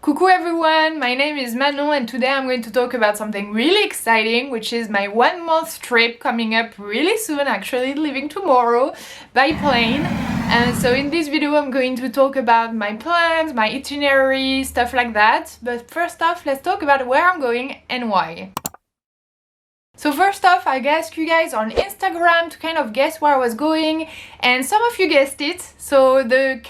Coucou everyone, my name is Manon and today I'm going to talk about something really exciting, which is my 1 month trip coming up really soon, actually leaving tomorrow by plane. And so in this video I'm going to talk about my plans, my itinerary, stuff like that. But first off, let's talk about where I'm going and why. So first off, I asked you guys on Instagram to kind of guess where I was going, and some of you guessed it. So the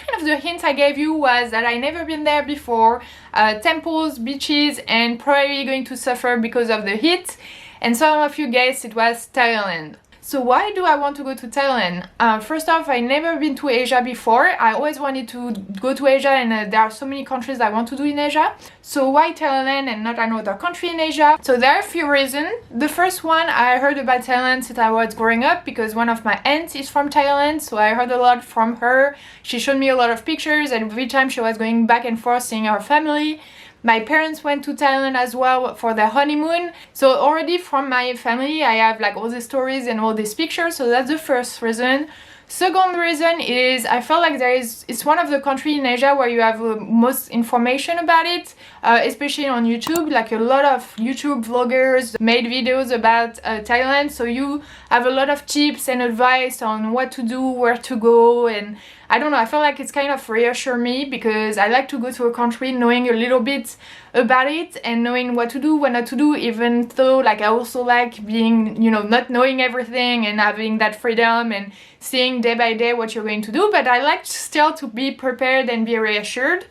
hint I gave you was that I never been there before, temples, beaches, and probably going to suffer because of the heat. And some of you guessed it was Thailand. So why do I want to go to Thailand? First off, I've never been to Asia before. I always wanted to go to Asia, and there are so many countries I want to do in Asia. So why Thailand and not another country in Asia? So there are a few reasons. The first one, I heard about Thailand since I was growing up because one of my aunts is from Thailand, so I heard a lot from her. She showed me a lot of pictures, and every time she was going back and forth seeing her family. My parents went to Thailand as well for their honeymoon. So already from my family I have like all these stories and all these pictures, so that's the first reason. Second reason is I felt like it's one of the countries in Asia where you have most information about it, especially on YouTube. Like a lot of YouTube vloggers made videos about Thailand, so you have a lot of tips and advice on what to do, where to go, and I don't know, I feel like it's kind of reassure me because I like to go to a country knowing a little bit about it and knowing what to do, what not to do, even though like I also like being, not knowing everything and having that freedom and seeing day by day what you're going to do, but I like still to be prepared and be reassured.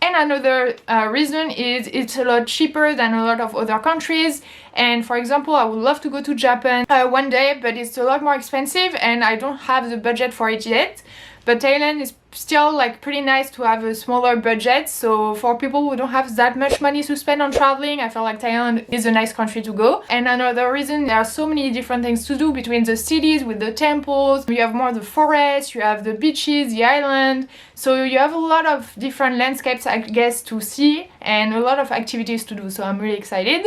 And another reason is it's a lot cheaper than a lot of other countries. And for example, I would love to go to Japan one day, but it's a lot more expensive and I don't have the budget for it yet. But Thailand is still like pretty nice to have a smaller budget, so for people who don't have that much money to spend on traveling, I feel like Thailand is a nice country to go. And another reason, there are so many different things to do between the cities with the temples. You have more the forest, you have the beaches, the island, so you have a lot of different landscapes I guess to see and a lot of activities to do, so I'm really excited.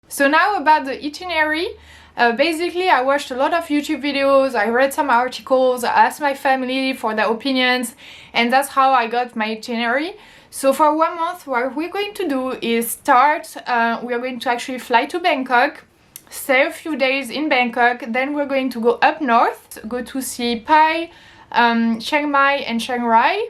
So now about the itinerary. Basically, I watched a lot of YouTube videos, I read some articles, I asked my family for their opinions, and that's how I got my itinerary. So for 1 month, what we're going to do is we are going to actually fly to Bangkok, stay a few days in Bangkok, then we're going to go up north, go to see Pai, Chiang Mai and Chiang Rai,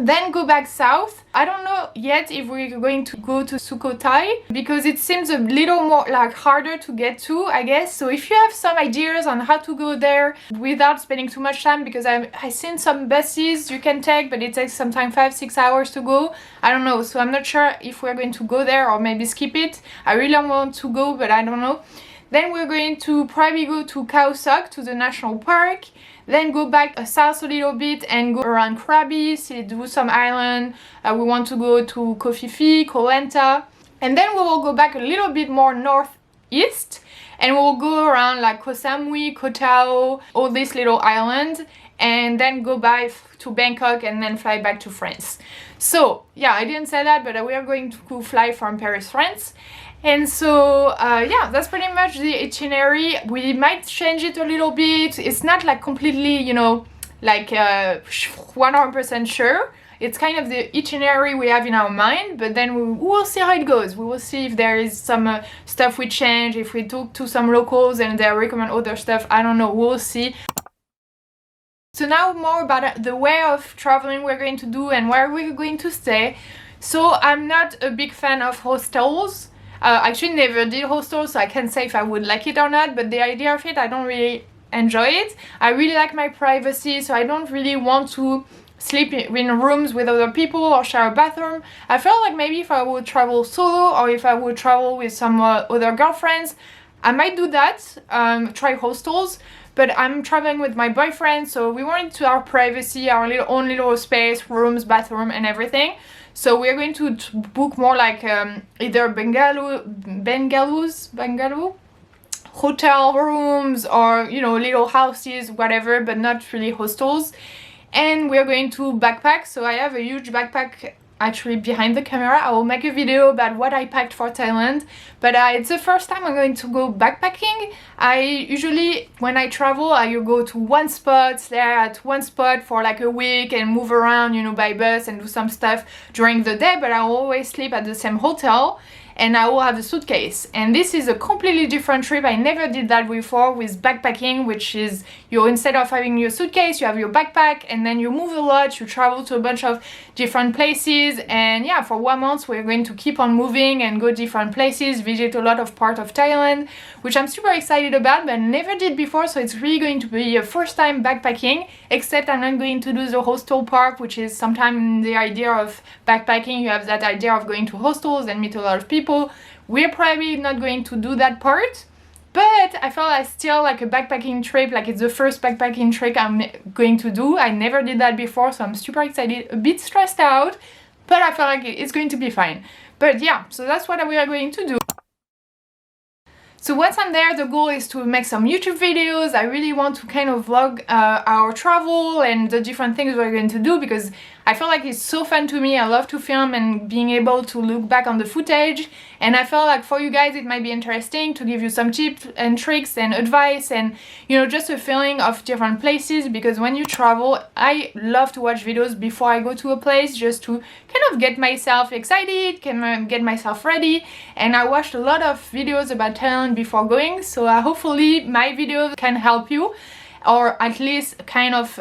then go back south. I don't know yet if we're going to go to Sukhothai because it seems a little more like harder to get to, I guess. So if you have some ideas on how to go there without spending too much time, because I've seen some buses you can take, but it takes sometimes 5-6 hours to go. I don't know, so I'm not sure if we're going to go there or maybe skip it. I really want to go, but I don't know. Then we're going to probably go to Khao Sok, to the national park, then go back south a little bit and go around Krabi, do some island. We want to go to Koh Phi Phi, Koh Lanta, and then we will go back a little bit more northeast and we'll go around like Koh Samui, Koh Tao, all these little islands, and then go back to Bangkok and then fly back to France. So yeah, I didn't say that, but we are going to fly from Paris, France. And so yeah, that's pretty much the itinerary. We might change it a little bit. It's not like completely, like 100% sure. It's kind of the itinerary we have in our mind, but then we will see how it goes. We will see if there is some stuff we change, if we talk to some locals and they recommend other stuff. I don't know, we'll see. So now more about the way of traveling we're going to do and where we're going to stay. So I'm not a big fan of hostels. I actually never did hostels, so I can't say if I would like it or not, but the idea of it, I don't really enjoy it. I really like my privacy, so I don't really want to sleep in rooms with other people or share a bathroom. I felt like maybe if I would travel solo or if I would travel with some other girlfriends, I might do that, try hostels. But I'm traveling with my boyfriend, so we wanted to have privacy, our own little space, rooms, bathroom and everything. So we're going to book more like either Bengaluru hotel rooms or little houses, whatever, but not really hostels. And we're going to backpack, so I have a huge backpack actually behind the camera. I will make a video about what I packed for Thailand, but it's the first time I'm going to go backpacking. I usually, when I travel, I go to one spot, stay at one spot for like a week and move around, you know, by bus and do some stuff during the day, but I always sleep at the same hotel. And I will have a suitcase. And this is a completely different trip. I never did that before with backpacking, which is you, instead of having your suitcase, you have your backpack, and then you move a lot, you travel to a bunch of different places. And yeah, for 1 month we're going to keep on moving and go different places, visit a lot of part of Thailand, which I'm super excited about, but never did before. So it's really going to be a first time backpacking, except I'm not going to do the hostel part, which is sometimes the idea of backpacking. You have that idea of going to hostels and meet a lot of people. We're probably not going to do that part, but I felt like still like a backpacking trip, like it's the first backpacking trip I'm going to do. I never did that before, so I'm super excited, a bit stressed out, but I feel like it's going to be fine. But yeah, so that's what we are going to do. So once I'm there, the goal is to make some YouTube videos. I really want to kind of vlog our travel and the different things we're going to do, because I feel like it's so fun to me. I love to film and being able to look back on the footage, and I felt like for you guys it might be interesting to give you some tips and tricks and advice and, you know, just a feeling of different places, because when you travel, I love to watch videos before I go to a place just to kind of get myself excited, get myself ready. And I watched a lot of videos about Thailand before going, so hopefully my videos can help you, or at least kind of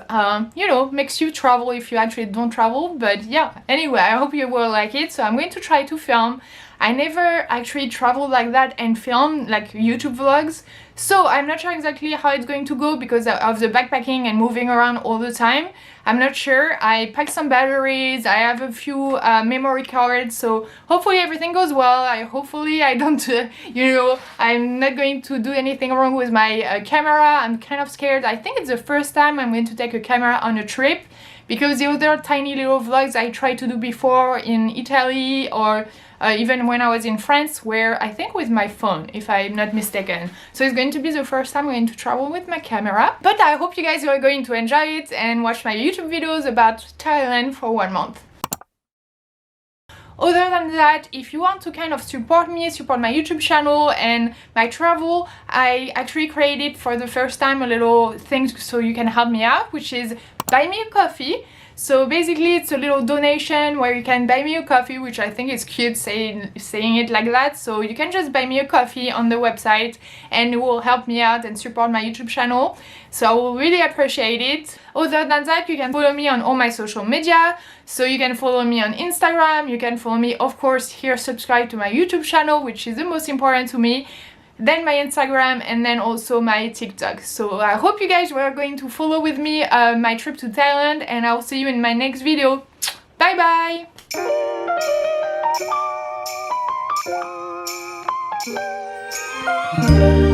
you know, makes you travel if you actually don't travel. But yeah, anyway, I hope you will like it. So I'm going to try to film. I never actually traveled like that and film like YouTube vlogs, so I'm not sure exactly how it's going to go because of the backpacking and moving around all the time. I'm not sure. I packed some batteries, I have a few memory cards, so hopefully everything goes well. Hopefully I don't, you know, I'm not going to do anything wrong with my camera. I'm kind of scared. I think it's the first time I'm going to take a camera on a trip, because the other tiny little vlogs I tried to do before in Italy or even when I was in France were, I think, with my phone, if I'm not mistaken. So it's going to be the first time I'm going to travel with my camera. But I hope you guys are going to enjoy it and watch my YouTube videos about Thailand for 1 month. Other than that, if you want to kind of support me, support my YouTube channel and my travel, I actually created for the first time a little thing so you can help me out, which is buy me a coffee. So basically it's a little donation where you can buy me a coffee, which I think is cute saying it like that. So you can just buy me a coffee on the website and it will help me out and support my YouTube channel. So I will really appreciate it. Other than that, you can follow me on all my social media. So you can follow me on Instagram, you can follow me, of course, here, subscribe to my YouTube channel, which is the most important to me, then my Instagram, and then also my TikTok. So I hope you guys were going to follow with me my trip to Thailand, and I'll see you in my next video. Bye bye!